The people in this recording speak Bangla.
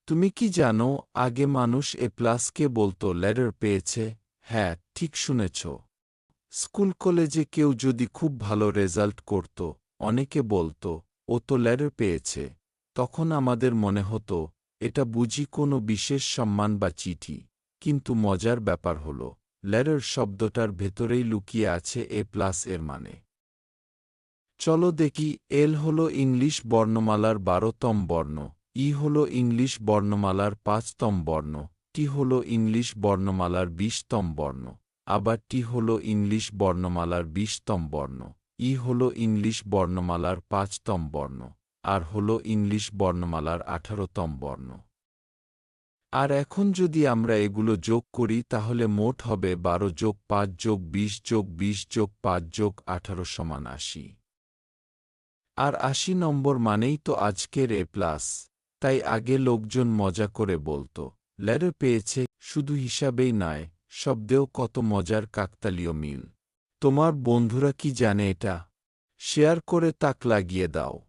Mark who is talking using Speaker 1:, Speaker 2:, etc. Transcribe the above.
Speaker 1: তুমি কি জানো, আগে মানুষ এ প্লাসকে বলতো লেটার পেয়েছে? হ্যাঁ, ঠিক শুনেছ। স্কুল কলেজে কেউ যদি খুব ভালো রেজাল্ট করত, অনেকে বলতো, ও তো লেটার পেয়েছে। তখন আমাদের মনে হতো, এটা বুঝি কোনো বিশেষ সম্মান বা চিঠি। কিন্তু মজার ব্যাপার হল, লেটার শব্দটার ভেতরেই লুকিয়ে আছে এ প্লাস এর মানে। চলো দেখি। এল হল ইংলিশ বর্ণমালার 12তম বর্ণ, ই হল ইংলিশ বর্ণমালার 5তম বর্ণ, টি হল ইংলিশ বর্ণমালার 20তম বর্ণ, আবার টি হল ইংলিশ বর্ণমালার 20তম বর্ণ, ই হল ইংলিশ বর্ণমালার 5তম বর্ণ, আর হল ইংলিশ বর্ণমালার 18তম বর্ণ। আর এখন যদি আমরা এগুলো যোগ করি তাহলে মোট হবে 12+5+20+20+5+18 = 80। আর 80 নম্বর মানেই তো আজকের এ প্লাস। তাই আগে লোকজন মজা করে বলতো, লেটার পেয়েছে, শুধু হিসাবেই নয়, শব্দেও কত মজার কাকতালীয় মিল। তোমার বন্ধুরা কি জানে এটা? শেয়ার করে তাক লাগিয়ে দাও।